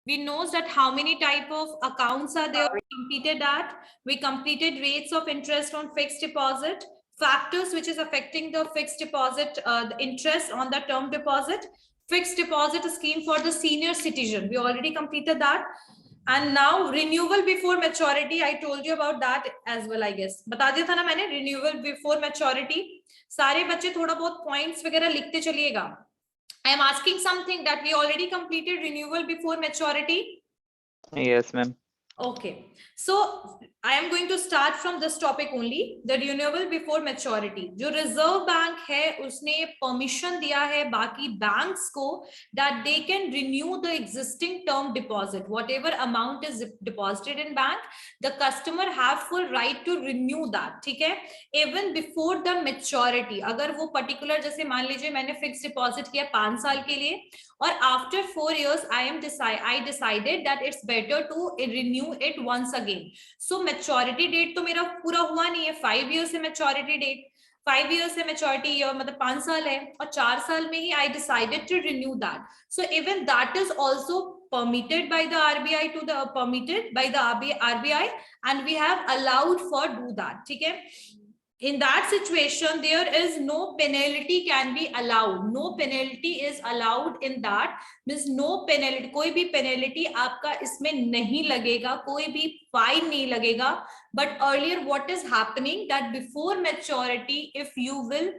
We knows that how many type of accounts are there. We completed that. We completed rates of interest on fixed deposit, factors which is affecting the fixed deposit, the interest on the term deposit, fixed deposit scheme for the senior citizen. We already completed that. And now renewal before maturity, I told you about that as well, I guess. बता दिया था ना मैंने, renewal before maturity. सारे बच्चे थोड़ा बहुत points वगैरह लिखते चलिएगा. I am asking something that we already completed renewal before maturity. Yes, ma'am. Okay, so I am going to start from this topic only, the renewal before maturity. जो reserve bank है उसने permission दिया है बाकी banks को that they can renew the existing term deposit, whatever amount is deposited in bank, the customer have full right to renew that. ठीक है, even before the maturity. अगर वो particular, जैसे मान लीजिए मैंने fixed deposit किया 5 साल के लिए और after 4 years I decided that it's better to renew it once again. So maturity date तो मेरा पूरा हुआ नहीं है, 5 years है maturity date, 5 years से maturity year मतलब 5 साल है और 4 साल में ही I decided to renew that. So even that is also permitted by the RBI to the permitted by the RBI and we have allowed for do that. ठीक है, in that situation there is no penalty can be allowed. No penalty is allowed in that, means no penalty, कोई भी penalty आपका इसमें नहीं लगेगा, कोई भी fine नहीं लगेगा. But earlier what is happening that before maturity if you will,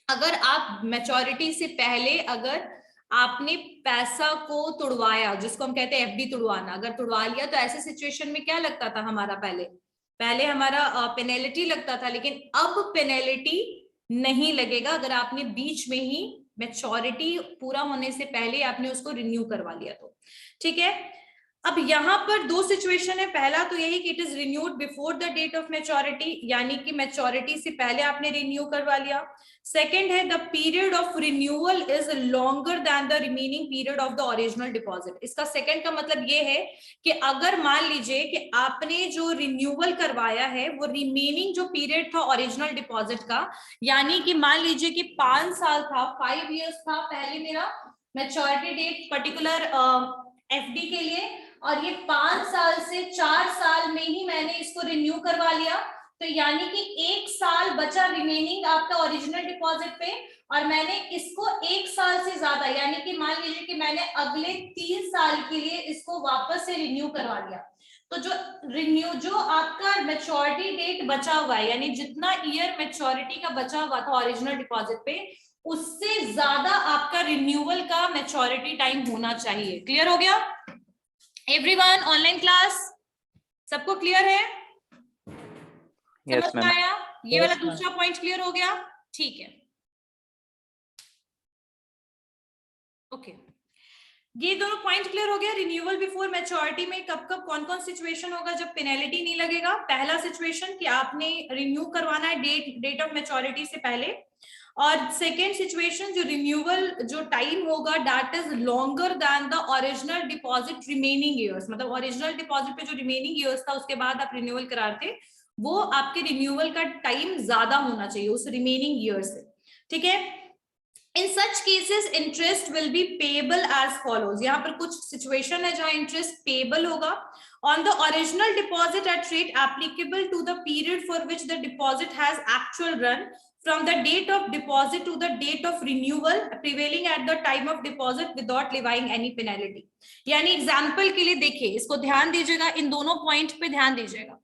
अगर आप maturity से पहले अगर आपने पैसा को तुड़वाया, जिसको हम कहते हैं एफडी तुड़वाना, अगर तुड़वा लिया तो ऐसे सिचुएशन में क्या लगता था हमारा, पहले हमारा पेनल्टी लगता था, लेकिन अब पेनल्टी नहीं लगेगा अगर आपने बीच में ही मैच्योरिटी पूरा होने से पहले आपने उसको रिन्यू करवा लिया तो. ठीक है, अब यहाँ पर दो सिचुएशन है. पहला तो यही कि it is renewed before the date of maturity, यानी कि मैच्योरिटी से पहले आपने रिन्यू करवा लिया. सेकंड है the period of renewal is longer than the remaining period of the original deposit. इसका सेकंड का मतलब ये है कि अगर मान लीजिए कि आपने जो रिन्यूअल करवाया है वो रिमेनिंग जो पीरियड था ओरिजिनल डिपॉजिट का, यानी कि मान लीजिए कि 5 साल था, 5 इयर्स था पहले मेरा मैच्योरिटी डेट पर्टिकुलर एफडी के लिए, और ये 5 साल से 4 साल में ही मैंने इसको रिन्यू करवा लिया, तो यानी कि 1 साल बचा रिमेनिंग आपका ओरिजिनल डिपॉजिट पे, और मैंने इसको 1 साल से ज्यादा, यानी कि मान लीजिए कि मैंने अगले 3 साल के लिए इसको वापस से रिन्यू करवा लिया, तो जो आपका मैच्योरिटी डेट बचा हुआ है, यानी जितना ईयर मैच्योरिटी का बचा हुआ था ओरिजिनल डिपॉजिट पे, उससे ज्यादा आपका रिन्यूअल का मैच्योरिटी टाइम होना चाहिए. क्लियर हो गया एवरीवन? ऑनलाइन क्लास सबको क्लियर है? समझ में आया? ये वाला दूसरा पॉइंट क्लियर हो गया? ठीक है, ओके. ये दोनों पॉइंट क्लियर हो गया. रिन्यूअल बिफोर मैच्योरिटी में कब कब कौन कौन सिचुएशन होगा जब पेनल्टी नहीं लगेगा. पहला सिचुएशन कि आपने रिन्यू करवाना है डेट ऑफ मैच्योरिटी से पहले, और सेकेंड सिचुएशन जो रिन्यूअल जो टाइम होगा that is longer than the original deposit remaining years, मतलब ओरिजिनल डिपॉजिट पे जो रिमेनिंग ईयर्स था उसके बाद आप रिन्यूअल कराते, वो आपके रिन्यूअल का टाइम ज्यादा होना चाहिए उस रिमेनिंग ईयर से. ठीक है, in such cases interest will be payable as follows. यहाँ पर कुछ सिचुएशन है जहां इंटरेस्ट पेएबल होगा on the original deposit at rate applicable to the period for which the deposit has actual run from the date of deposit to the date of renewal prevailing at the time of deposit without levying any penalty. यानी example के लिए देखिए, इसको ध्यान दीजिएगा, इन दोनों point पे ध्यान दीजिएगा.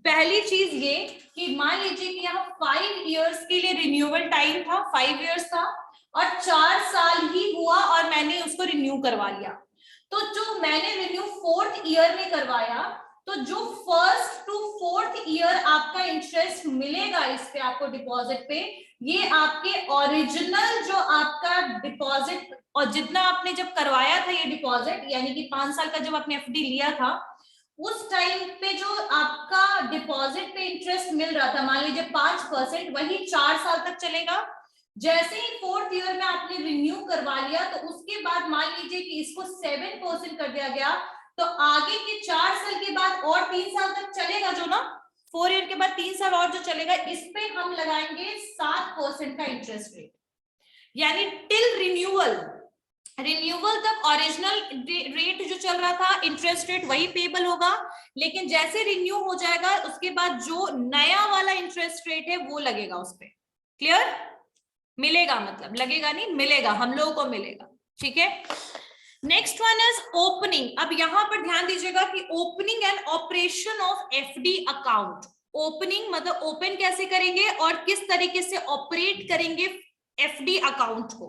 पहली चीज ये कि मान लीजिए कि यहाँ 5 इयर्स के लिए रिन्यूअल टाइम था, 5 इयर्स था और 4 साल ही हुआ और मैंने उसको रिन्यू करवा लिया. तो जो मैंने रिन्यू 4th ईयर में करवाया, तो जो 1st to 4th ईयर आपका इंटरेस्ट मिलेगा इस पे आपको डिपॉजिट पे, ये आपके ओरिजिनल जो आपका डिपॉजिट और जितना आपने जब करवाया था ये डिपॉजिट, यानी कि 5 साल का जब आपने एफडी लिया था उस टाइम पे जो आपका डिपॉजिट पे इंटरेस्ट मिल रहा था, मान लीजिए 5%, वही 4 साल तक चलेगा. जैसे ही 4th ईयर में आपने रिन्यू करवा लिया तो उसके बाद मान लीजिए कि इसको 7% कर दिया गया, तो आगे के 4 साल के बाद और 3 साल तक चलेगा जो ना, 4 ईयर के बाद 3 साल और जो चलेगा, इस पे हम लगाएंगे 7% का इंटरेस्ट रेट. यानी टिल रिन्यूअल रिन्यूअल तक ओरिजिनल रेट जो चल रहा था इंटरेस्ट रेट वही पेबल होगा, लेकिन जैसे रिन्यू हो जाएगा उसके बाद जो नया वाला इंटरेस्ट रेट है वो लगेगा उस पे। क्लियर? मिलेगा, मतलब लगेगा नहीं, मिलेगा, हम लोगों को मिलेगा। ठीक है, नेक्स्ट वन इज ओपनिंग। अब यहां पर ध्यान दीजिएगा कि opening and operation of FD account. Opening मतलब ओपन कैसे करेंगे और किस तरीके से ऑपरेट करेंगे एफडी अकाउंट को।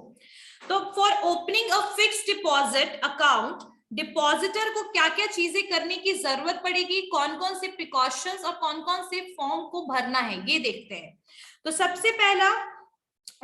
तो for opening a fixed deposit account, depositor को क्या क्या चीजें करने की जरूरत पड़ेगी, कौन कौन से प्रिकॉशंस और कौन कौन से फॉर्म को भरना है, ये देखते हैं। तो सबसे पहला,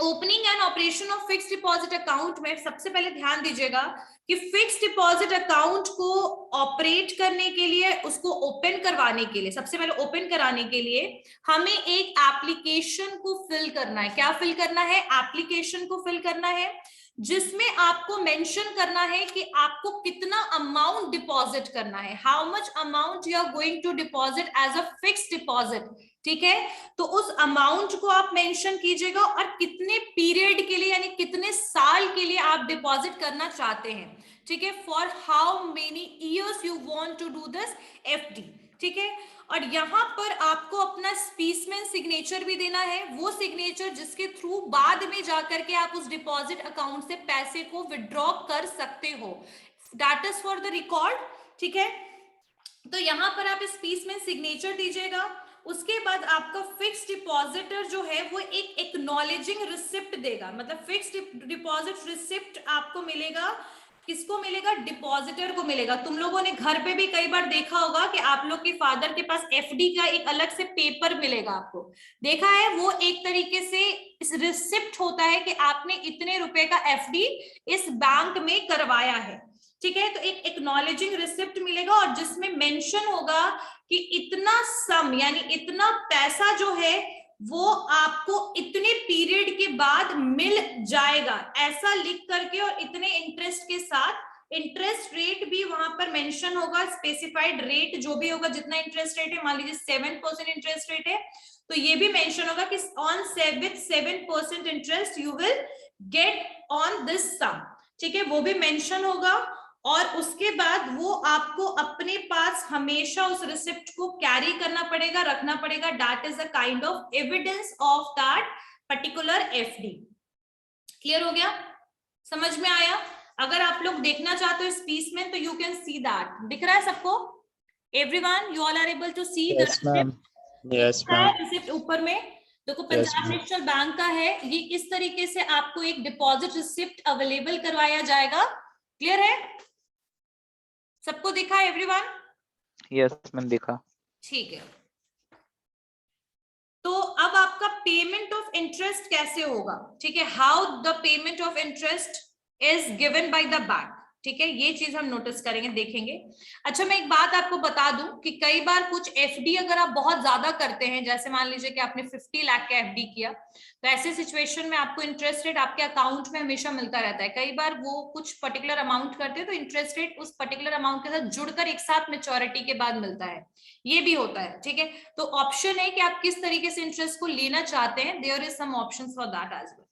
opening and operation of fixed deposit account में सबसे पहले ध्यान दीजिएगा कि फिक्स्ड डिपॉजिट अकाउंट को ऑपरेट करने के लिए, उसको ओपन करवाने के लिए, सबसे पहले ओपन कराने के लिए हमें एक एप्लीकेशन को फिल करना है। क्या फिल करना है? एप्लीकेशन को फिल करना है, जिसमें आपको मेंशन करना है कि आपको कितना अमाउंट डिपॉजिट करना है, how much amount you are going to deposit as a fixed deposit. ठीक है, तो उस अमाउंट को आप मेंशन कीजिएगा और कितने पीरियड के लिए यानी कितने साल के लिए आप डिपॉजिट करना चाहते हैं। ठीक है, for how many years you want to do this FD. ठीक है, और यहां पर आपको अपना स्पेसमैन सिग्नेचर भी देना है, वो सिग्नेचर जिसके थ्रू बाद में जाकर के आप उस डिपॉजिट अकाउंट से पैसे को विड्रॉ कर सकते हो। That is for the record. ठीक है, तो यहां पर आप स्पेसमैन सिग्नेचर दीजिएगा। उसके बाद आपका फिक्स्ड डिपॉजिटर जो है वो एक एक्नॉलेजिंग रिसिप्ट देगा, मतलब फिक्स्ड डिपॉजिट रिसिप्ट आपको मिलेगा। किसको मिलेगा? डिपॉजिटर को मिलेगा। तुम लोगों ने घर पे भी कई बार देखा होगा कि आप लोग के फादर के पास एफडी का एक अलग से पेपर मिलेगा, आपको देखा है, वो एक तरीके से इस रिसिप्ट होता है कि आपने इतने रुपए का एफडी इस बैंक में करवाया है। ठीक है, तो एक एक्नॉलेजिंग रिसिप्ट मिलेगा और जिसमें मेंशन होगा कि इतना सम यानी इतना पैसा जो है वो आपको इतने पीरियड के बाद मिल जाएगा, ऐसा लिख करके, और इतने इंटरेस्ट के साथ। इंटरेस्ट रेट भी वहां पर मेंशन होगा, स्पेसिफाइड रेट जो भी होगा, जितना इंटरेस्ट रेट है, मान लीजिए 7% इंटरेस्ट रेट है, तो ये भी मेंशन होगा कि on 7% interest you will get on this sum. ठीक है, वो भी मेंशन होगा। और उसके बाद वो आपको अपने पास हमेशा उस रिसिप्ट को कैरी करना पड़ेगा, रखना पड़ेगा। That is a kind of evidence of that particular FD. Clear हो गया? समझ में आया? अगर आप लोग देखना चाहते हो इस पीस में तो यू कैन सी दैट। दिख रहा है सबको? Everyone, you all are able to see the receipt? Yes, ma'am. Receipt ऊपर में देखो, Yes, Punjab ma'am. National bank का है ये। इस तरीके से आपको एक डिपॉजिट रिसिप्ट अवेलेबल करवाया जाएगा। क्लियर है? सबको दिखा एवरीवन? Yes, ma'am. देखा. ठीक है, तो अब आपका पेमेंट ऑफ इंटरेस्ट कैसे होगा? ठीक है, how the payment of interest is given by the bank. ठीक है, ये चीज हम नोटिस करेंगे, देखेंगे। अच्छा, मैं एक बात आपको बता दूं कि कई बार कुछ एफडी अगर आप बहुत ज्यादा करते हैं, जैसे मान लीजिए कि आपने 50 लाख का एफडी किया, तो ऐसे सिचुएशन में आपको इंटरेस्ट रेट आपके अकाउंट में हमेशा मिलता रहता है। कई बार वो कुछ पर्टिकुलर अमाउंट करते हैं तो इंटरेस्ट रेट उस पर्टिकुलर अमाउंट के साथ जुड़कर एक साथ मेच्योरिटी के बाद मिलता है, ये भी होता है। ठीक है, तो ऑप्शन है कि आप किस तरीके से इंटरेस्ट को लेना चाहते हैं, there is some options for that as well.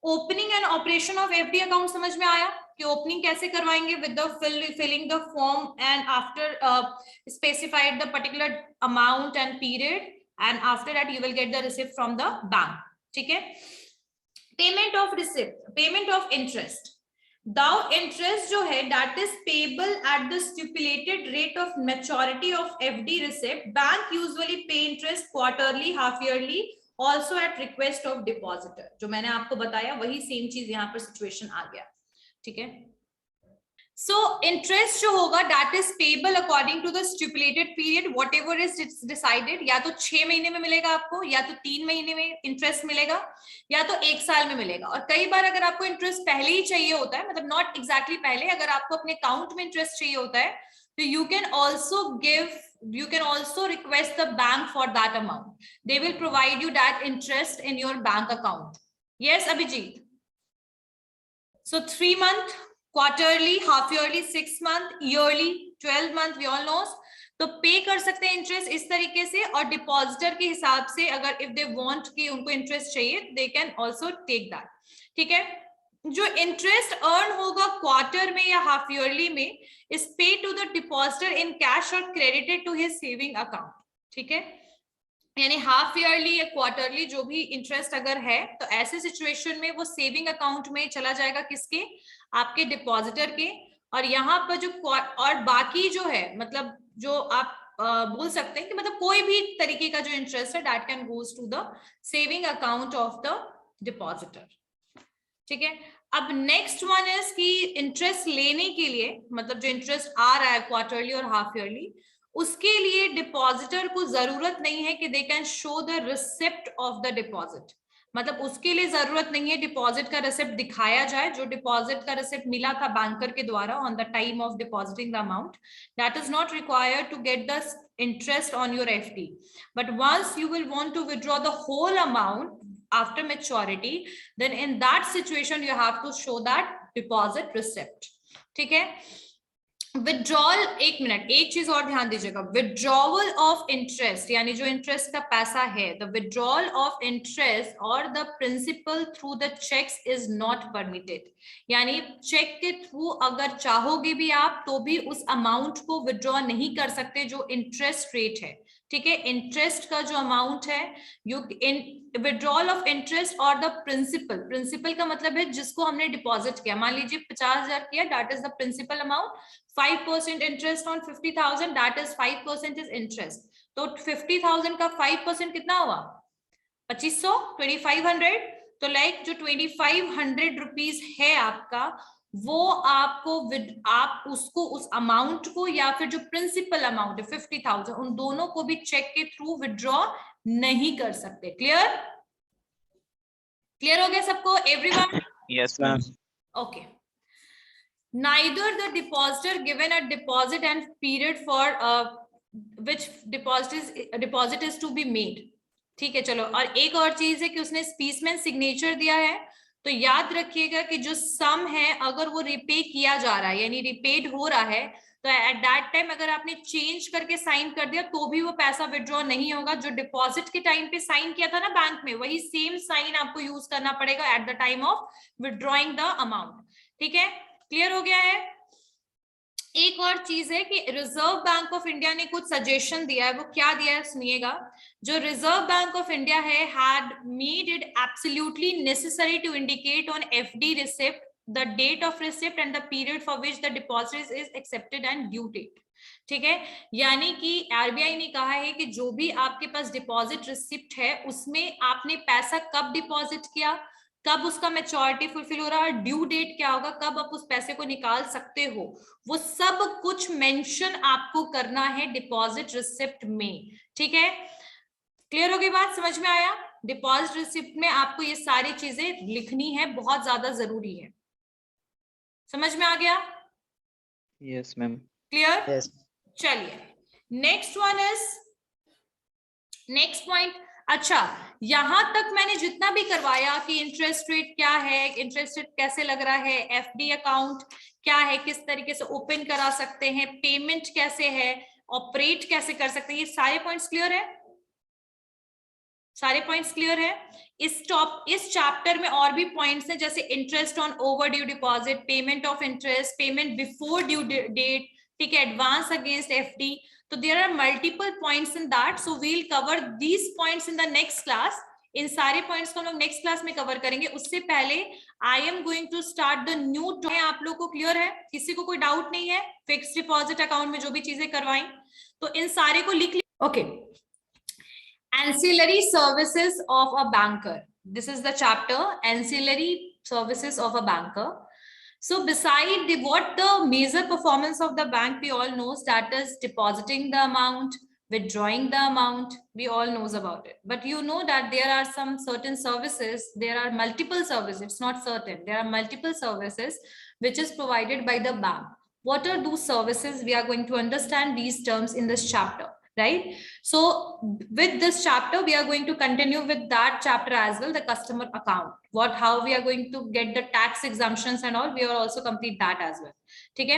Opening and operation of FD account समझ में आया कि ओपनिंग कैसे करवाएंगे with the filling the form and after specified the particular amount and period, and after that you will get the receipt from the bank. ठीक है, payment of receipt, payment of interest. Though interest जो है that is payable at the stipulated rate of maturity of FD receipt. Bank usually pay interest quarterly, half yearly, also at request of depositor. जो मैंने आपको बताया वही same चीज यहाँ पर सिचुएशन आ गया। ठीक है, सो इंटरेस्ट जो होगा that is payable according to the stipulated period, whatever is decided. या तो 6 महीने में मिलेगा आपको, या तो 3 महीने में इंटरेस्ट मिलेगा, या तो 1 साल में मिलेगा। और कई बार अगर आपको इंटरेस्ट पहले ही चाहिए होता है, मतलब नॉट एग्जैक्टली पहले, अगर आपको अपने अकाउंट में इंटरेस्ट चाहिए होता है, तो you can also request the bank for that amount. They will provide you that interest in your bank account. Yes, Abhijit? So 3 month, quarterly, half yearly, 6 month, yearly, 12 month, we all know. तो पे कर सकते हैं interest इस तरीके से, और depositor के हिसाब से अगर इफ दे वांट कि उनको इंटरेस्ट चाहिए, they can also take that. ठीक है, जो इंटरेस्ट अर्न होगा क्वार्टर में या हाफ ईयरली में is pay to the depositor in cash और credited to his saving account. ठीक है, यानी हाफ ईयरली या क्वार्टरली जो भी इंटरेस्ट अगर है तो ऐसे सिचुएशन में वो सेविंग अकाउंट में चला जाएगा, किसके, आपके डिपॉजिटर के। और यहाँ पर जो और बाकी जो है, मतलब जो आप बोल सकते हैं कि मतलब कोई भी तरीके का जो इंटरेस्ट है that can goes to the saving account of the depositor. ठीक है, अब नेक्स्ट वन इज कि इंटरेस्ट लेने के लिए, मतलब जो इंटरेस्ट आ रहा है क्वार्टरली और हाफ ईयरली, उसके लिए डिपॉजिटर को जरूरत नहीं है कि they can show the receipt of the deposit. मतलब उसके लिए जरूरत नहीं है डिपॉजिट का रिसिप्ट दिखाया जाए, जो डिपॉजिट का रिसिप्ट मिला था बैंकर के द्वारा on the time of depositing the amount, that is not required to get the interest on your FD. But once you will want to withdraw the whole amount after maturity, then in that situation you have to show that deposit receipt. ठीक है, withdrawal, एक minute, एक चीज और ध्यान दीजिएगा, withdrawal of interest यानी जो इंटरेस्ट का पैसा है, द विड्रॉल ऑफ इंटरेस्ट और the principal through the cheques is not permitted. यानी चेक के थ्रू अगर चाहोगे भी आप तो भी उस अमाउंट को विड्रॉ नहीं कर सकते जो इंटरेस्ट रेट है। ठीक है, इंटरेस्ट का जो अमाउंट है, you in withdrawal of interest और द प्रिंसिपल, प्रिंसिपल का मतलब है जिसको हमने डिपॉजिट किया, मान लीजिए 50,000 किया, that is the principal amount, 5% interest on 50,000, that is 5% is interest. तो 50,000 का 5% कितना हुआ, 2500, 2500। तो लाइक जो 2500 रुपीज है आपका, वो आपको आप उसको उस अमाउंट को या फिर जो प्रिंसिपल अमाउंट है 50,000, उन दोनों को भी चेक के थ्रू विड्रॉ नहीं कर सकते। क्लियर, क्लियर हो गया सबको, everyone? Yes ma'am. Okay, neither the depositor given a deposit and period for which deposit is to be made। ठीक है, चलो, और एक और चीज है कि उसने स्पीसमैन सिग्नेचर दिया है, तो याद रखिएगा कि जो सम है अगर वो रिपे किया जा रहा है यानी रिपेड हो रहा है, तो एट दैट टाइम अगर आपने चेंज करके साइन कर दिया तो भी वो पैसा विड्रॉ नहीं होगा। जो डिपॉजिट के टाइम पे साइन किया था ना बैंक में, वही सेम साइन आपको यूज करना पड़ेगा at the time of withdrawing the amount. ठीक है, क्लियर हो गया है? एक और चीज है कि रिजर्व बैंक ऑफ इंडिया ने कुछ सजेशन दिया है, वो क्या दिया है सुनिएगा। जो रिजर्व बैंक ऑफ इंडिया है had made it absolutely necessary to indicate on FD receipt the date of receipt and the period for which the deposit is accepted and due date। ठीक है, यानी कि आरबीआई ने कहा है कि जो भी आपके पास डिपॉजिट रिसिप्ट है उसमें आपने पैसा कब डिपॉजिट किया, कब उसका मैच्योरिटी फुलफिल हो रहा है, ड्यू डेट क्या होगा, कब आप उस पैसे को निकाल सकते हो, वो सब कुछ मेंशन आपको करना है डिपॉजिट रिसिप्ट में। ठीक है, क्लियर हो गई बात, समझ में आया? डिपॉजिट रिसिप्ट में आपको ये सारी चीजें लिखनी है, बहुत ज्यादा जरूरी है। समझ में आ गया? Yes ma'am. क्लियर? Yes. चलिए, next one is, next point. अच्छा, यहां तक मैंने जितना भी करवाया कि इंटरेस्ट रेट क्या है, इंटरेस्ट रेट कैसे लग रहा है, एफडी अकाउंट क्या है, किस तरीके से ओपन करा सकते हैं, पेमेंट कैसे है, ऑपरेट कैसे कर सकते हैं, ये सारे पॉइंट्स क्लियर है? सारे पॉइंट्स क्लियर है? इस चैप्टर में और भी पॉइंट्स हैं, जैसे interest on overdue deposit, payment of interest, payment before due date, ठीक है, एडवांस अगेंस्ट एफडी। तो there are multiple points in that, so we'll cover these points in the next class। इन सारे points को हम लोग next class में cover करेंगे। उससे पहले I am going to start the new topic. आप लोग को क्लियर है? किसी को कोई डाउट नहीं है? फिक्स डिपॉजिट अकाउंट में जो भी चीजें करवाई तो इन सारे को लिख लीजिए। Okay, ancillary services of a banker, this is the chapter ancillary services of a banker। So beside what the major performance of the bank we all knows, that is depositing the amount, withdrawing the amount, we all knows about it, but you know that there are some certain services, there are multiple services, it's not certain, there are multiple services which is provided by the bank। What are those services? We are going to understand these terms in this chapter। right? So with this chapter we are going to continue with that chapter as well, the customer account, how we are going to get the tax exemptions and all, we will also complete that as well. ठीक है?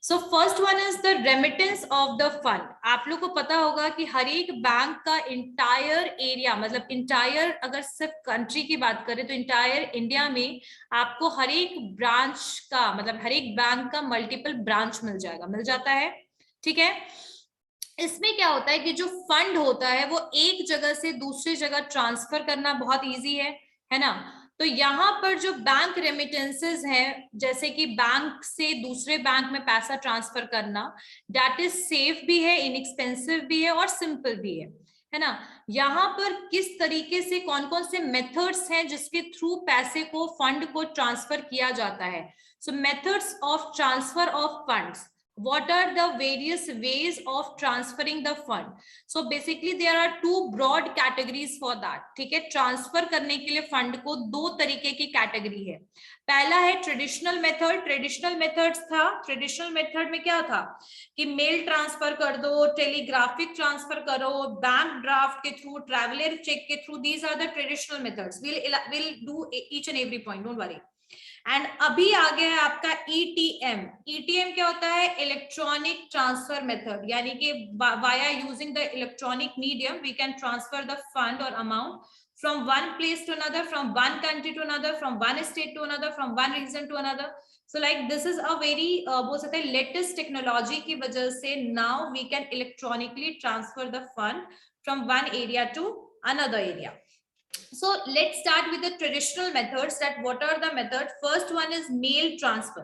So first one is the remittance of the fund. आप लोग को पता होगा कि हर एक bank का इंटायर एरिया, मतलब इंटायर, अगर सिर्फ कंट्री की बात करें तो इंटायर इंडिया में आपको हर एक ब्रांच का, मतलब हर एक बैंक का मल्टीपल ब्रांच मिल जाता है, ठीक है? इसमें क्या होता है कि जो फंड होता है वो एक जगह से दूसरी जगह ट्रांसफर करना बहुत इजी है ना? तो यहाँ पर जो बैंक रेमिटेंसेस हैं, जैसे कि बैंक से दूसरे बैंक में पैसा ट्रांसफर करना, दैट इज सेफ भी है, इनएक्सपेंसिव भी है और सिंपल भी है ना? यहाँ पर किस तरीके से कौन कौन से मेथड्स हैं जिसके थ्रू पैसे को, फंड को ट्रांसफर किया जाता है? सो methods of transfer of funds, what are the various ways of transferring the fund? So basically there are two broad categories for that, ठीक है? ट्रांसफर करने के लिए फंड को दो तरीके की कैटेगरी है. पहला है ट्रेडिशनल मेथड. ट्रेडिशनल मेथड में क्या था कि मेल ट्रांसफर कर दो, टेलीग्राफिक ट्रांसफर करो, बैंक ड्राफ्ट के थ्रू, ट्रैवलर चेक के थ्रू. These are the traditional methods. we'll do each and every point, don't worry. And अभी आ गया है आपका ETM. ETM क्या होता है? इलेक्ट्रॉनिक ट्रांसफर मेथड, यानी कि via using the electronic medium we can transfer the fund और amount from one place to another, from one country to another, from one state to another, from one region to another. So like this is a very बोल सकते हैं latest technology की वजह से now we can electronically transfer the fund from one area to another area. So let's start with the traditional methods. That what are the methods? First one is mail transfer.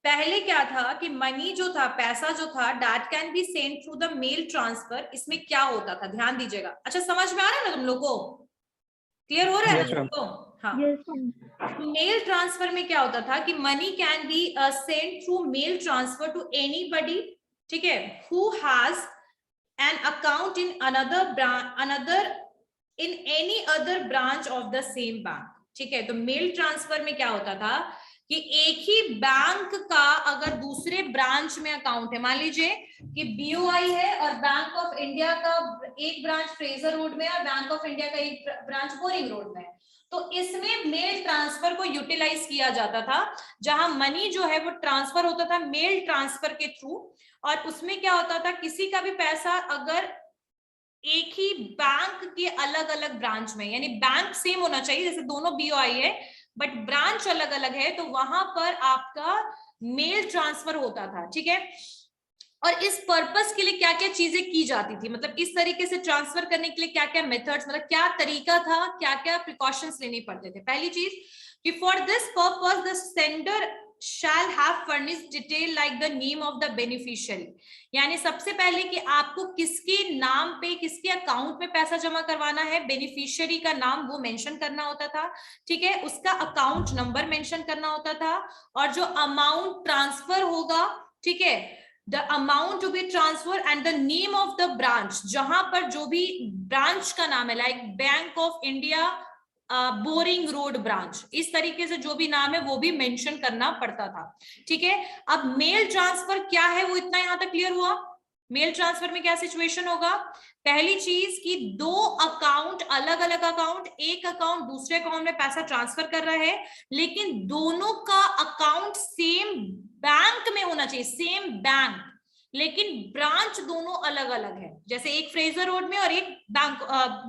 पहले क्या था कि money जो था, पैसा जो था, that can be sent through the mail transfer. इसमें क्या होता था, ध्यान दीजिएगा. अच्छा, समझ में आ रहा है ना तुम लोग को? क्लियर हो रहा है ना तुम लोग को? हाँ. मेल ट्रांसफर में क्या होता था कि money can be sent through mail transfer to anybody, ठीक है, who has an account in another in any other branch of the same bank. ठीक है? तो मेल ट्रांसफर में क्या होता था कि एक ही बैंक का अगर दूसरे ब्रांच में अकाउंट है, मान लीजिए कि BOI है और बैंक ऑफ इंडिया का एक ब्रांच फ्रेजर रोड में और बैंक ऑफ इंडिया का एक ब्रांच बोरिंग रोड में है, तो इसमें मेल ट्रांसफर को यूटिलाइज किया जाता था, जहां मनी जो है वो ट्रांसफर होता था मेल ट्रांसफर के थ्रू. और उसमें क्या होता था, किसी का भी पैसा अगर एक ही बैंक के अलग अलग ब्रांच में, यानी बैंक सेम होना चाहिए, जैसे दोनों BOI है बट ब्रांच अलग अलग है, तो वहां पर आपका मेल ट्रांसफर होता था. ठीक है? और इस पर्पस के लिए क्या क्या चीजें की जाती थी, मतलब इस तरीके से ट्रांसफर करने के लिए क्या क्या मेथड्स, मतलब क्या तरीका था, क्या क्या प्रिकॉशंस लेने पड़ते थे. पहली चीज कि for this purpose the sender shall have furnished detail like the name of the beneficiary. यानी सबसे पहले कि आपको किसके नाम पे, किसके अकाउंट में पैसा जमा करवाना है, बेनिफिशियरी का नाम वो मेंशन करना होता था. ठीक है? उसका अकाउंट नंबर मेंशन करना होता था, और जो अमाउंट ट्रांसफर होगा, ठीक है, the amount to be transfer and the name of the branch, जहां पर जो भी ब्रांच का नाम है, like Bank of India Boring Road branch, इस तरीके से जो भी नाम है वो भी मेंशन करना पड़ता था. ठीक है? अब मेल ट्रांसफर क्या है वो इतना यहां तक क्लियर हुआ. मेल ट्रांसफर में क्या सिचुएशन होगा, पहली चीज कि दो अकाउंट, अलग अलग अकाउंट, एक अकाउंट दूसरे अकाउंट में पैसा ट्रांसफर कर रहा है, लेकिन दोनों का अकाउंट सेम बैंक में होना चाहिए, सेम बैंक, लेकिन ब्रांच दोनों अलग अलग है, जैसे एक फ्रेजर रोड में और एक बैंक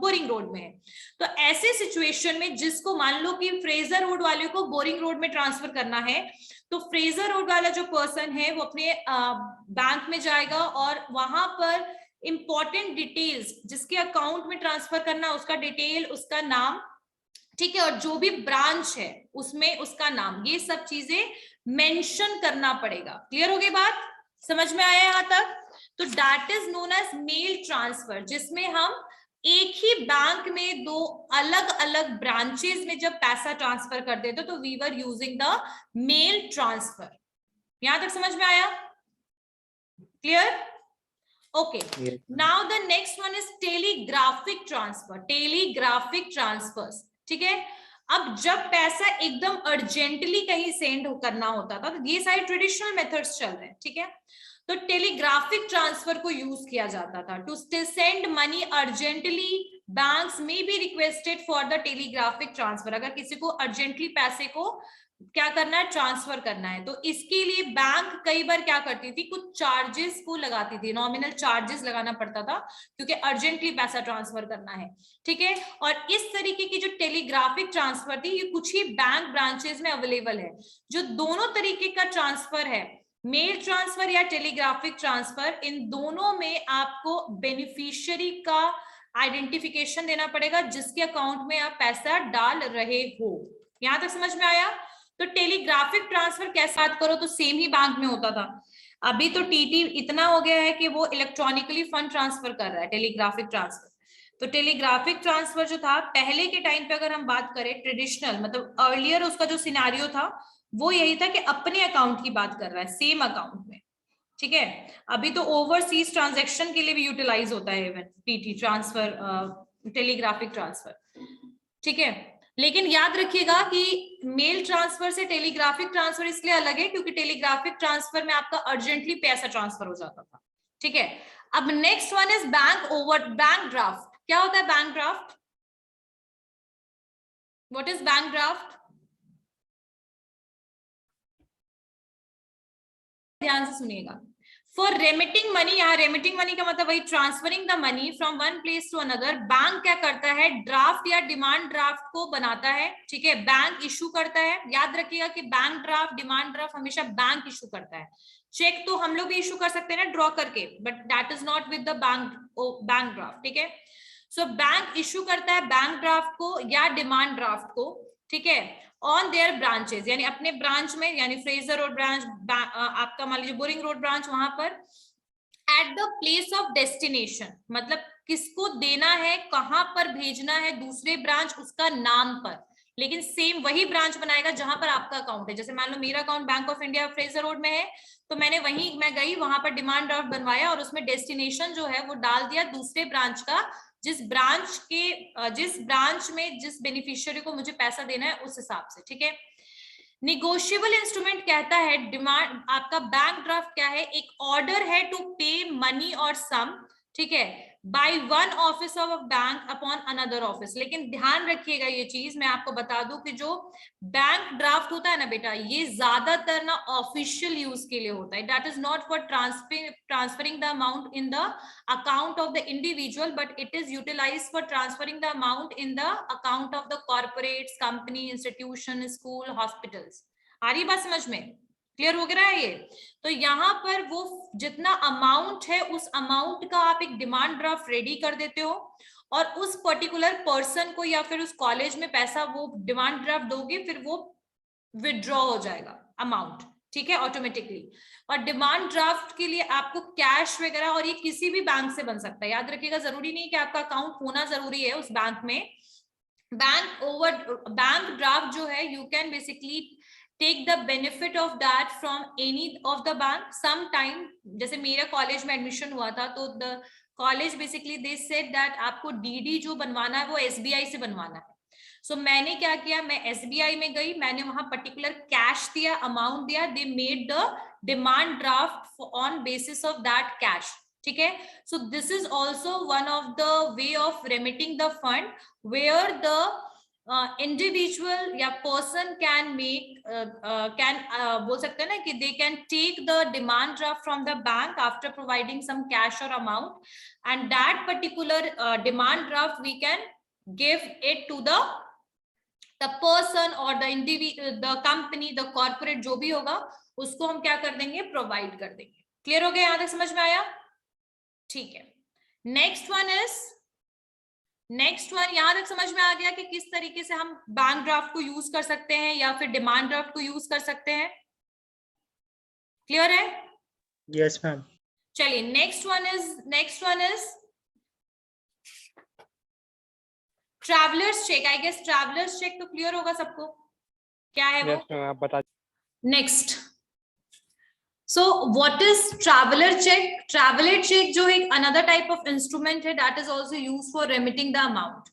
बोरिंग रोड में है. तो ऐसे सिचुएशन में जिसको मान लो कि फ्रेजर रोड वाले को बोरिंग रोड में ट्रांसफर करना है, तो फ्रेजर रोड वाला जो पर्सन है वो अपने बैंक में जाएगा और वहां पर इंपॉर्टेंट डिटेल्स, जिसके अकाउंट में ट्रांसफर करना, उसका डिटेल, उसका नाम, ठीक है, और जो भी ब्रांच है उसमें उसका नाम, ये सब चीजें मेंशन करना पड़ेगा. क्लियर हो गई बात? समझ में आया यहां तक? तो that is known as mail transfer, जिसमें हम एक ही बैंक में दो अलग अलग ब्रांचेस में जब पैसा ट्रांसफर कर देते तो we were using the mail transfer. यहां तक समझ में आया? Clear? Okay. Now the next one is telegraphic transfer. Telegraphic transfers, ठीक है. अब जब पैसा एकदम अर्जेंटली कहीं सेंड करना होता था, तो ये सारे ट्रेडिशनल मेथड्स चल रहे हैं. ठीक है? तो टेलीग्राफिक ट्रांसफर को यूज किया जाता था to send money urgently. Banks में be requested for the telegraphic transfer, अगर किसी को अर्जेंटली पैसे को क्या करना है, ट्रांसफर करना है, तो इसके लिए बैंक कई बार क्या करती थी, कुछ चार्जेस को लगाती थी, नॉमिनल चार्जेस लगाना पड़ता था क्योंकि अर्जेंटली पैसा ट्रांसफर करना है, ठीक है। और इस तरीके की जो टेलीग्राफिक ट्रांसफर थी ये कुछ ही बैंक ब्रांचेस में अवेलेबल है। जो दोनों तरीके का ट्रांसफर है, मेल ट्रांसफर या टेलीग्राफिक ट्रांसफर, इन दोनों में आपको बेनिफिशियरी का आइडेंटिफिकेशन देना पड़ेगा जिसके अकाउंट में आप पैसा डाल रहे हो। यहां तक समझ में आया? तो टेलीग्राफिक ट्रांसफर कैसे बात करो तो सेम ही बैंक में होता था। अभी तो टीटी इतना हो गया है कि वो इलेक्ट्रॉनिकली फंड ट्रांसफर कर रहा है, टेलीग्राफिक ट्रांसफर। तो टेलीग्राफिक ट्रांसफर जो था पहले के टाइम पे, अगर हम बात करें ट्रेडिशनल, मतलब अर्लियर, उसका जो सिनेरियो था वो यही था कि अपने अकाउंट की बात कर रहा है, सेम अकाउंट में, ठीक है। अभी तो ओवरसीज ट्रांजैक्शन के लिए भी यूटिलाइज होता है even TT transfer, telegraphic transfer, ठीक है। लेकिन याद रखिएगा कि मेल ट्रांसफर से टेलीग्राफिक ट्रांसफर इसलिए अलग है क्योंकि टेलीग्राफिक ट्रांसफर में आपका अर्जेंटली पैसा ट्रांसफर हो जाता था, ठीक है। अब next one is bank draft. क्या होता है bank draft? What is bank draft? ध्यान से सुनिएगा। फॉर रेमिटिंग मनी, यहाँ रेमिटिंग मनी का मतलब वही transferring the money from one place to another, bank क्या करता है, ड्राफ्ट या डिमांड ड्राफ्ट को बनाता है, ठीक है। बैंक इशू करता है, याद रखिएगा कि बैंक ड्राफ्ट, डिमांड ड्राफ्ट हमेशा बैंक इशू करता है। चेक तो हम लोग भी इशू कर सकते हैं ना ड्रॉ करके, but that is not with the bank draft, ठीक है। सो बैंक इशू करता है बैंक ड्राफ्ट को या डिमांड ड्राफ्ट को, ठीक है, ऑन देयर ब्रांचेस, यानी अपने ब्रांच में, यानी फ्रेजर रोड ब्रांच, आपका मान लीजिए बोरिंग रोड ब्रांच, वहां पर at the place of destination, मतलब किसको देना है, कहां पर भेजना है दूसरे ब्रांच, उसका नाम पर, लेकिन सेम वही ब्रांच बनाएगा जहां पर आपका अकाउंट है। जैसे मान लो मेरा account bank of India Fraser road में है, तो मैं गई वहां पर डिमांड ड्राफ्ट बनवाया और उसमें डेस्टिनेशन जो है वो डाल दिया दूसरे ब्रांच का, जिस ब्रांच में जिस बेनिफिशियरी को मुझे पैसा देना है उस हिसाब से, ठीक है। निगोशिएबल इंस्ट्रूमेंट कहता है, डिमांड, आपका बैंक ड्राफ्ट क्या है, एक ऑर्डर है टू पे मनी और सम, ठीक है, by one office of a bank upon another office. लेकिन ध्यान रखिएगा ये चीज मैं आपको बता दूं कि जो बैंक ड्राफ्ट होता है ना बेटा, ये ज्यादातर ना ऑफिशियल यूज के लिए होता है, that is not for transferring the amount in the account of the individual, but it is utilized for transferring the amount in the account of the corporates, company, institution, school, hospitals. आ रही बात समझ में? Clear हो गया है ये? तो यहाँ पर वो जितना अमाउंट है उस अमाउंट का आप एक डिमांड ड्राफ्ट रेडी कर देते हो और उस पर्टिकुलर पर्सन को या फिर उस कॉलेज में पैसा वो डिमांड ड्राफ्ट दोगे, फिर वो विड्रॉ हो जाएगा अमाउंट, ठीक है, ऑटोमेटिकली। और डिमांड ड्राफ्ट के लिए आपको कैश वगैरह, और ये किसी भी बैंक से बन सकता है, याद रखिएगा, जरूरी नहीं कि आपका अकाउंट होना जरूरी है उस बैंक में। बैंक ड्राफ्ट जो है, you can basically take the benefit of that from any of the bank sometime। जैसे मेरा कॉलेज में एडमिशन हुआ था तो the college basically they said that आपको डीडी जो बनवाना है वो एसबीआई से बनवाना है। सो मैंने क्या किया, मैं एसबीआई में गई, मैंने वहां पर्टिकुलर कैश दिया, अमाउंट दिया, they made the demand draft on basis of that cash, ठीक है। So this is also one of the way of remitting the fund where the individual या पर्सन कैन मेक बोल सकते हैं ना कि they can take the demand draft from the bank after providing some cash और amount, and that particular demand draft we can give it to the person और the individual, the company, the corporate, जो भी होगा उसको हम क्या कर देंगे, प्रोवाइड कर देंगे। क्लियर हो गया? यहां तक समझ में आया? ठीक है। नेक्स्ट वन यहां तक समझ में आ गया कि किस तरीके से हम बैंक ड्राफ्ट को यूज कर सकते हैं या फिर डिमांड ड्राफ्ट को यूज कर सकते हैं। क्लियर है? Yes ma'am. चलिए next one is traveller's cheque. I guess traveller's cheque तो क्लियर होगा सबको, क्या है वो? यस मैम, आप बता। Next, so what is traveller cheque? Traveller cheque जो एक अनदर टाइप ऑफ इंस्ट्रूमेंट है, that is also used for remitting the amount.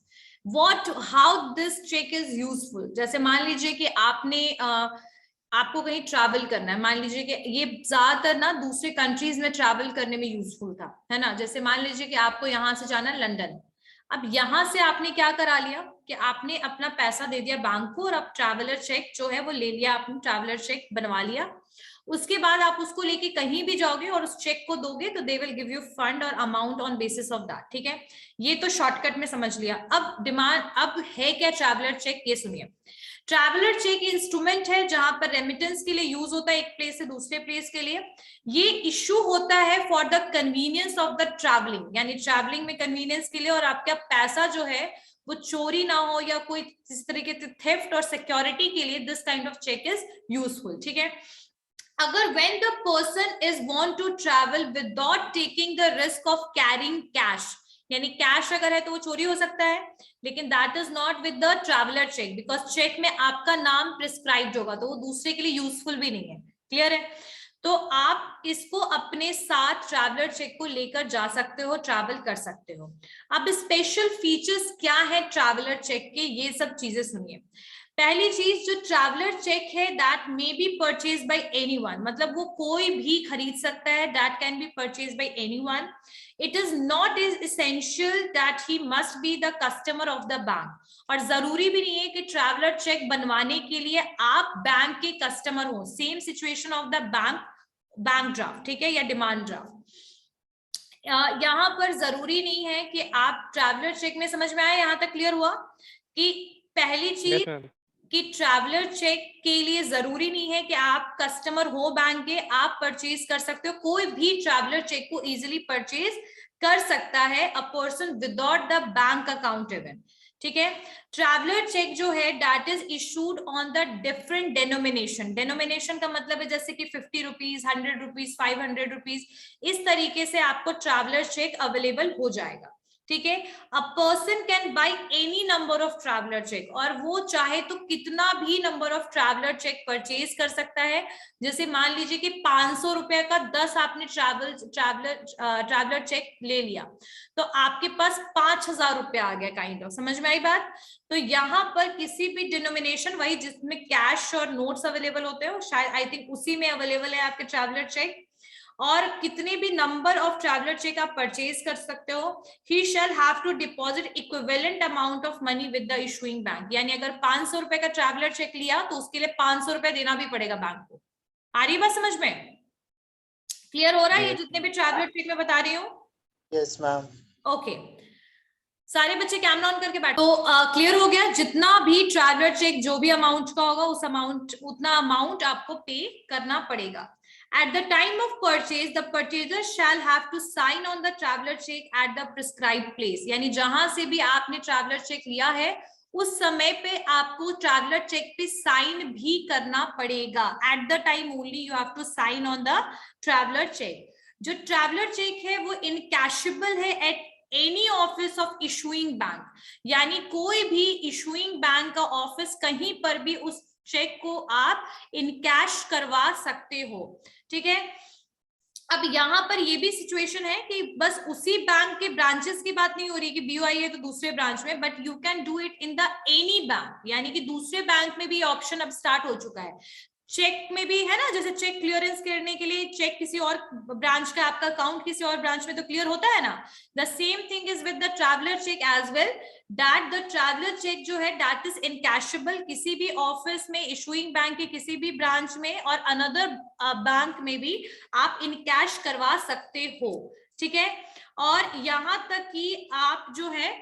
How this cheque is useful? जैसे मान लीजिए कि आपने आपको कहीं ट्रैवल करना है, मान लीजिए कि ये ज्यादातर ना दूसरे कंट्रीज में ट्रैवल करने में यूजफुल था, है ना। जैसे मान लीजिए कि आपको यहाँ से जाना है लंदन, अब यहाँ से आपने क्या करा लिया कि आपने अपना पैसा दे दिया बैंक को और अब ट्रैवलर चेक जो है वो ले लिया, आपने ट्रैवलर चेक बनवा लिया। उसके बाद आप उसको लेके कहीं भी जाओगे और उस चेक को दोगे तो they will give you fund और amount on basis of that, ठीक है। ये तो शॉर्टकट में समझ लिया। अब डिमांड, अब है क्या ट्रैवलर चेक, ये सुनिए। ट्रैवलर चेक इंस्ट्रूमेंट है जहां पर रेमिटेंस के लिए यूज होता है एक प्लेस से दूसरे प्लेस के लिए। ये इश्यू होता है for the convenience of the travelling, यानी ट्रैवलिंग में कन्वीनियंस के लिए, और आपका पैसा जो है वो चोरी ना हो या कोई इस तरीके से थेफ्ट और सिक्योरिटी के लिए this kind of cheque is useful, ठीक है। अगर when the person is want to travel without taking the risk of carrying cash, यानी कैश अगर है तो वो चोरी हो सकता है, लेकिन that is not with the traveller cheque, because cheque में आपका नाम प्रिस्क्राइब्ड होगा तो वो दूसरे के लिए यूजफुल भी नहीं है, क्लियर है। तो आप इसको अपने साथ ट्रैवलर चेक को लेकर जा सकते हो, ट्रैवल कर सकते हो। अब स्पेशल फीचर्स क्या है ट्रैवलर चेक के, ये सब चीजें सुनिए। पहली चीज, जो ट्रैवलर चेक है that may be purchase by anyone, मतलब वो कोई भी खरीद सकता है, that can be purchase by anyone. It is not is essential that he must be the customer of the bank, और जरूरी भी नहीं है कि ट्रैवलर चेक बनवाने के लिए आप बैंक के कस्टमर हो। Same situation of the bank draft, ठीक है, या डिमांड ड्राफ्ट। यहाँ पर जरूरी नहीं है कि आप ट्रैवलर चेक में, समझ में आया, यहाँ तक क्लियर हुआ कि पहली चीज कि ट्रैवलर चेक के लिए जरूरी नहीं है कि आप कस्टमर हो बैंक के, आप परचेज कर सकते हो, कोई भी ट्रैवलर चेक को इजीली परचेज कर सकता है, a person without the bank account even, ठीक है। ट्रैवलर चेक जो है that is issued on the different denomination, denomination का मतलब है जैसे कि 50 रुपीज, 100 रुपीज, 500 रुपीज, इस तरीके से आपको ट्रैवलर चेक अवेलेबल हो जाएगा, ठीक है। A person can by any number of traveller check, और वो चाहे तो कितना भी number of traveller check purchase कर सकता है। जैसे मान लीजिए कि 500 रुपए का 10 आपने ट्रैवलर चेक ले लिया तो आपके पास 5000 रुपया आ गया, काइंड ऑफ, समझ में आई बात। तो यहाँ पर किसी भी डिनोमिनेशन, वही जिसमें कैश और नोट्स अवेलेबल होते हैं, शायद आई थिंक उसी में अवेलेबल है आपके ट्रैवलर चेक, और कितने भी नंबर ऑफ ट्रैवलर चेक आप परचेज कर सकते हो। He shall have to deposit equivalent amount of money with the issuing bank, यानी अगर 500 रुपए का ट्रैवलर चेक लिया तो उसके लिए 500 रुपए देना भी पड़ेगा बैंक को। आ रही बात समझ में, क्लियर हो रहा है ये जितने भी ट्रैवलर चेक में बता रही हूँ? Yes ma'am. ओके, सारे बच्चे कैमरा ऑन करके बैठो। तो क्लियर हो गया, जितना भी ट्रैवलर चेक जो भी अमाउंट का होगा उस अमाउंट, उतना अमाउंट आपको पे करना पड़ेगा। At the time of purchase, the purchaser shall have to sign on the traveler check at the prescribed place, यानी जहां से भी आपने ट्रैवलर चेक लिया है उस समय पे आपको ट्रैवलर चेक पे साइन भी करना पड़ेगा। At the time only you have to sign on the traveler check. जो ट्रैवलर चेक है वो इनकैशेबल है at any office of issuing bank, यानी कोई भी इशूइंग बैंक का ऑफिस कहीं पर भी उस चेक को आप इनकैश करवा सकते हो, ठीक है। अब यहाँ पर ये भी सिचुएशन है कि बस उसी बैंक के ब्रांचेस की बात नहीं हो रही कि बीओआई है तो दूसरे ब्रांच में, but you can do it in the any bank, यानी कि दूसरे बैंक में भी ऑप्शन अब स्टार्ट हो चुका है। चेक में भी है ना, जैसे चेक क्लियरेंस करने के लिए चेक किसी और ब्रांच का, आपका अकाउंट किसी और ब्रांच में तो क्लियर होता है ना, the same thing is with the traveller cheque as well, that the traveller cheque जो है दैट इज इनकैशेबल किसी भी ऑफिस में, इशूइंग बैंक के किसी भी ब्रांच में और अनदर बैंक में भी आप इनकैश करवा सकते हो, ठीक है। और यहां तक कि आप जो है,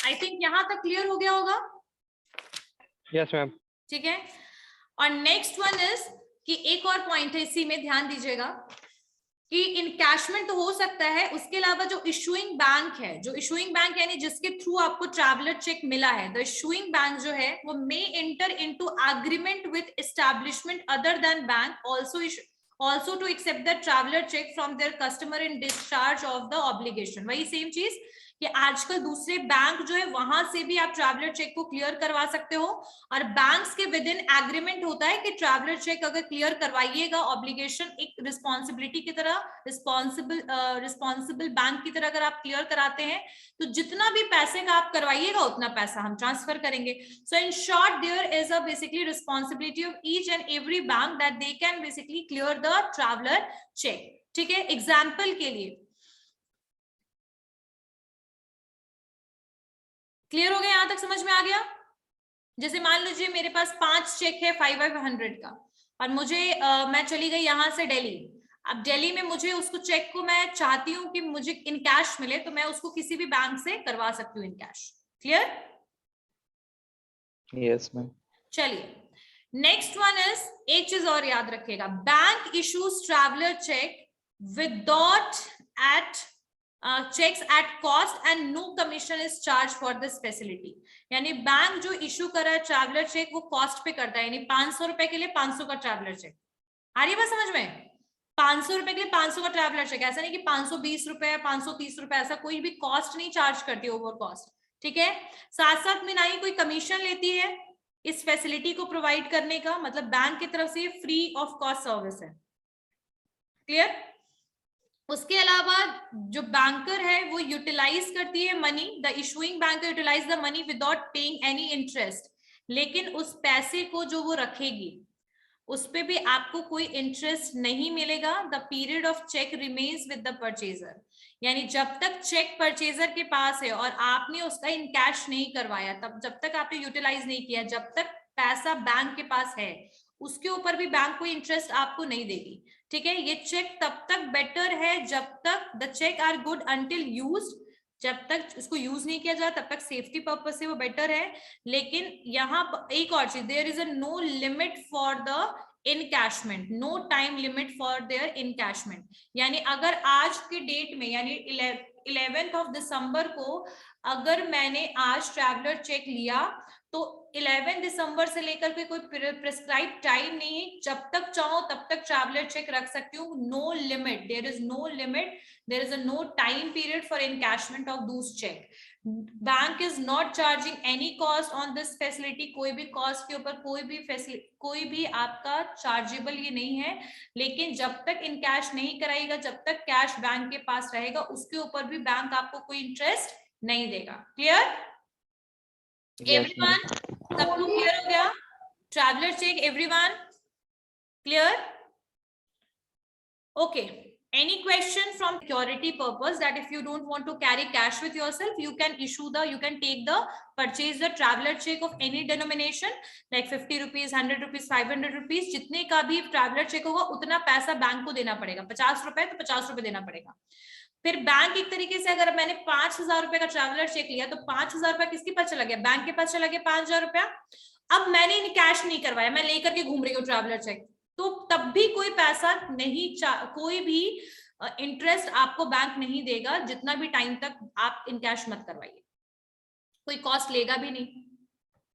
आई थिंक यहां तक क्लियर हो गया होगा। Yes ma'am. ठीक है, और नेक्स्ट वन इज कि एक और पॉइंट है, इसी में ध्यान दीजिएगा कि इनकैशमेंट तो हो सकता है, उसके अलावा जो इशूइंग बैंक है, जो इशूइंग बैंक यानी जिसके थ्रू आपको ट्रैवलर चेक मिला है, द इशूइंग बैंक जो है वो may enter into agreement with establishment other than bank also to accept the traveler check from their customer in discharge of the obligation। वही same चीज कि आजकल दूसरे बैंक जो है वहां से भी आप ट्रैवलर चेक को क्लियर करवा सकते हो, और बैंक्स के विद इन एग्रीमेंट होता है कि ट्रैवलर चेक अगर क्लियर करवाइएगा, ऑब्लिगेशन एक रिस्पॉन्सिबिलिटी की तरह, रिस्पॉन्सिबल बैंक की तरह अगर आप क्लियर कराते हैं तो जितना भी पैसे का आप करवाइएगा उतना पैसा हम ट्रांसफर करेंगे. So in short there is a basically responsibility of each and every bank that they can basically clear the traveller cheque. ठीक है, एग्जाम्पल के लिए क्लियर हो गया, यहां तक समझ में आ गया? जैसे मान लीजिए मेरे पास 5 चेक है 500 का, और मुझे मैं चली गई यहां से दिल्ली. अब दिल्ली में मुझे उसको चेक को मैं चाहती हूँ कि मुझे इन कैश मिले, तो मैं उसको किसी भी बैंक से करवा सकती हूँ in cash. Clear? Yes, ma'am. चलिए, नेक्स्ट वन इज, एक चीज और याद रखिएगा, bank issues traveller cheque without at cheques at cost and no commission is charge for this facility. यानी बैंक जो इशू कर रहा है ट्रैवलर चेक वो कॉस्ट पे करता है, यानी 500 रुपए के लिए 500 का ट्रैवलर चेक. आ रही है बात समझ में? 500 रुपए के लिए 500 का ट्रैवलर चेक, ऐसा नहीं कि 520 रुपए 530 रुपए, ऐसा कोई भी कॉस्ट नहीं चार्ज करती ओवर कॉस्ट. ठीक है, साथ साथ में ना ही कोई कमीशन लेती है इस फैसिलिटी को प्रोवाइड करने का, मतलब बैंक की तरफ से फ्री ऑफ कॉस्ट सर्विस है. क्लियर? उसके अलावा जो बैंकर है वो यूटिलाइज करती है money, the issuing banker utilise the money without paying any interest, लेकिन उस पैसे को जो वो रखेगी उस पे भी आपको कोई इंटरेस्ट नहीं मिलेगा. The period of cheque remains with the purchaser, यानी जब तक चेक परचेजर के पास है और आपने उसका इन कैश नहीं करवाया, तब जब तक आपने यूटिलाइज नहीं किया, जब तक पैसा बैंक के पास है, उसके ऊपर भी बैंक कोई इंटरेस्ट आपको नहीं देगी. ठीक है, ये चेक तब तक बेटर है जब तक the cheque are good until used, जब तक इसको यूज नहीं किया जाए तब तक सेफ्टी पर्पस से वो बेटर है. लेकिन यहाँ एक और चीज, there is a no limit for the encashment, no time limit for their encashment. यानी अगर आज के डेट में, यानी 11th ऑफ दिसंबर को अगर मैंने आज ट्रैवलर चेक लिया, तो 11 दिसंबर से लेकर के कोई प्रिस्क्राइब टाइम नहीं है, जब तक चाहो तब तक ट्रैवलर चेक रख सकती हूँ. No limit, there is no limit, there is a no time period for encashment of those check. Bank is not charging any cost on this facility, कोई भी कॉस्ट के ऊपर कोई भी आपका चार्जेबल ये नहीं है. लेकिन जब तक इन कैश नहीं कराएगा, जब तक कैश बैंक के पास रहेगा, उसके ऊपर भी बैंक आपको कोई इंटरेस्ट नहीं देगा. क्लियर? एवरीवन, सब लोग क्लियर हो गया? Traveller cheque everyone clear? Okay. Any question from security purpose, that if you don't want to carry cash with yourself, you can take the purchase the traveler check of any denomination like 50 rupees, 100 rupees, 500 rupees, जितने का भी traveler check होगा उतना पैसा bank को देना पड़ेगा. 50 रुपए तो 50 रुपए देना पड़ेगा. फिर बैंक एक तरीके से, अगर मैंने 5,000 रुपए का ट्रैवलर चेक लिया तो 5,000 रुपया किसके पास चला गया? बैंक के पास चला गया 5,000 रुपया. अब मैंने कैश नहीं करवाया, मैं लेकर के घूम रही हूँ ट्रैवलर चेक, तो तब भी कोई पैसा नहीं, कोई भी इंटरेस्ट आपको बैंक नहीं देगा जितना भी टाइम तक आप इन कैश मत करवाइए, कोई कॉस्ट लेगा भी नहीं.